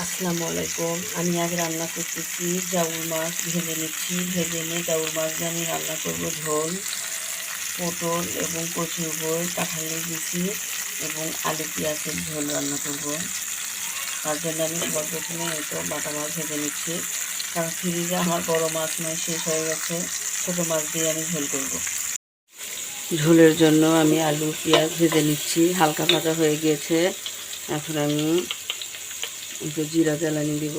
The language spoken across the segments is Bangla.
আসসালামু আলাইকুম। আমি আগে রান্না করতেছি জাউর মাছ ভেজে নিচ্ছি। ভেজে নিয়ে জাউর মাছ দিয়ে আমি রান্না করবো ঝোল, পটল এবং কচুর বই কাঁঠালি দিচ্ছি এবং আলু পেঁয়াজের ঝোল রান্না করব। তার জন্য আমি সবার প্রথমে তো বাটা মাছ ভেজে নিচ্ছি, কারণ ফ্রিজে আমার বড় মাছ নয়, শেষ হয়ে গেছে। ছোটো মাছ দিয়ে আমি ঝোল করব। ঝোলের জন্য আমি আলু পেঁয়াজ ভেজে নিচ্ছি, হালকা ভাজা হয়ে গিয়েছে। এখন আমি একটু জিরা জ্বালানি দিব,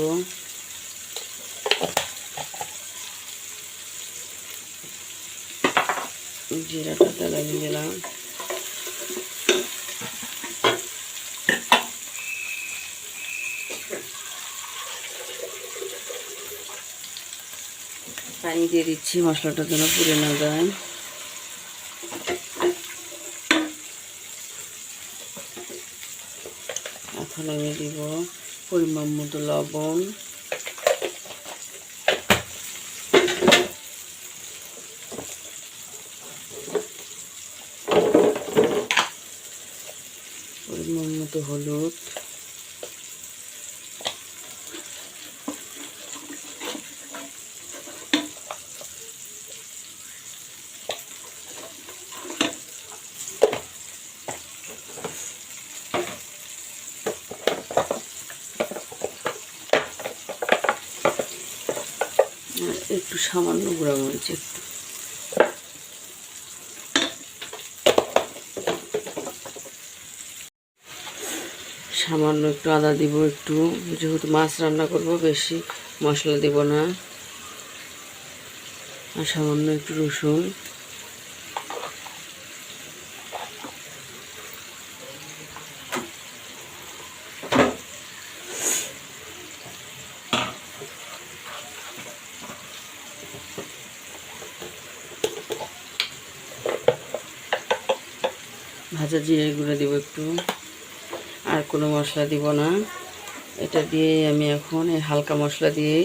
জিরাটা জ্বালানি দিলাম। পানি দিয়ে দিচ্ছি মশলাটা যেন পুড়ে না যায়। এখন আমি দিব পরিমাণ মতো লবণ, পরিমাণ মতো হলুদ, একটু সামান্য গুঁড়া মরিচ, একটু সামান্য একটু আদা দিব, একটু যেহেতু মাছ রান্না করব বেশি মশলা দিব না। আর সামান্য একটু রসুন, ভাজা জিরে গুঁড়ো দিব একটু, আর কোনো মশলা দিব না। এটা দিয়ে আমি এখন এই হালকা মশলা দিয়ে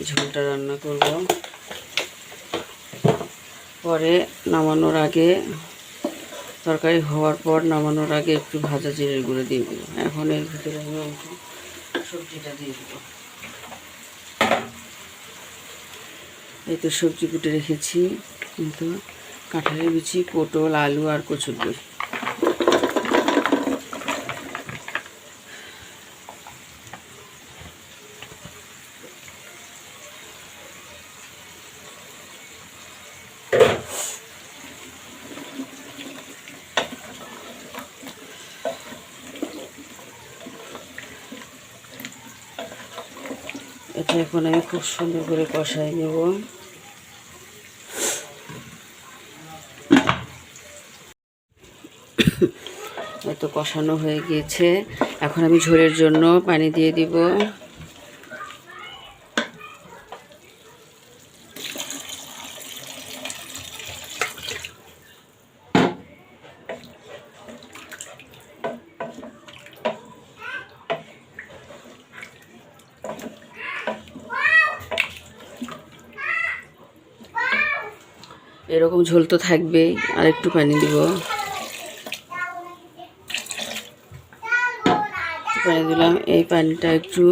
ঝোলটা রান্না করব। পরে নামানোর আগে, তরকারি হওয়ার পর নামানোর আগে একটু ভাজা জিরে গুঁড়ো দিয়ে দেবো। এখন এর ভিতরে আমি একটু সবজিটা দিয়ে দেবো। এই তো সবজি কুটে রেখেছি, কিন্তু কাঁঠালের বিচি, পটল, আলু আর কচুর বই। এটা এখন আমি খুব সুন্দর করে কষাই নেব। এত কষানো হয়ে গিয়েছে, এখন আমি ঝোলের জন্য পানি দিয়ে দিব। এরকম ঝোল তো থাকবেই, আর একটু পানি দিব। পানি দিলাম, এই পানিটা একটু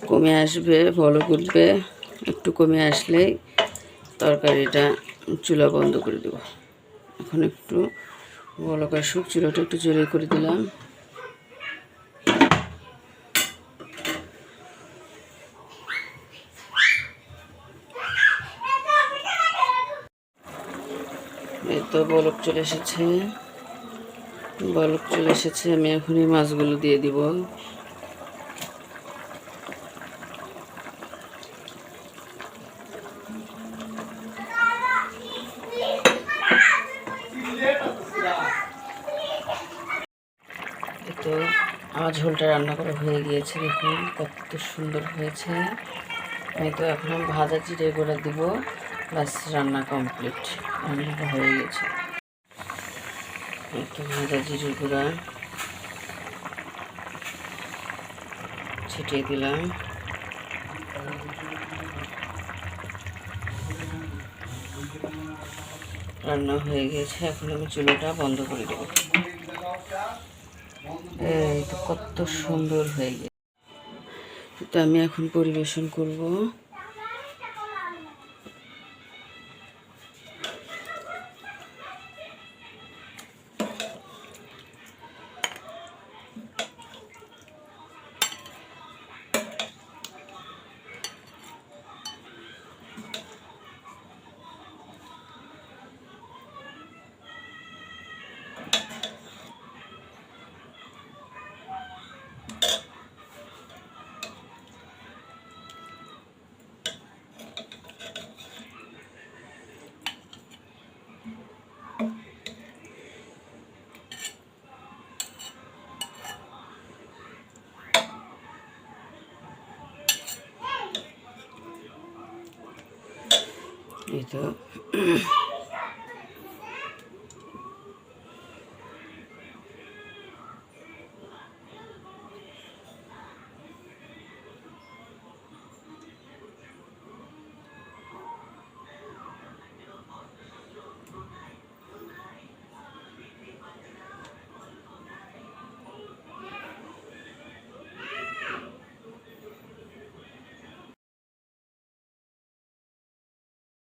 কমে আসবে, বলক উঠবে। একটু কমে আসলেই তরকারিটা চুলা বন্ধ করে দেব। এখন একটু বলক আসুক, চুলাটা একটু জোরে করে দিলাম। এই তো বলক চলে এসেছে, বলক চলে এসেছে। আমি এখন এই মাছগুলো দিয়ে দিব। তো আমার ঝোলটা রান্না করা হয়ে গিয়েছে, দেখুন কত সুন্দর হয়েছে। আমি তো এখন ভাজা জিরে গুঁড়া দিব, ব্যাস রান্না কমপ্লিট, রান্নাটা হয়ে গেছে। একটু ভাজা জিরে গুঁড়া ছিটিয়ে দিলাম। রান্না হয়ে গেছে, এখন আমি চুলাটা বন্ধ করে দেব। এই তো কত সুন্দর হয়ে গেছে। তো আমি এখন পরিবেশন করব। এই তো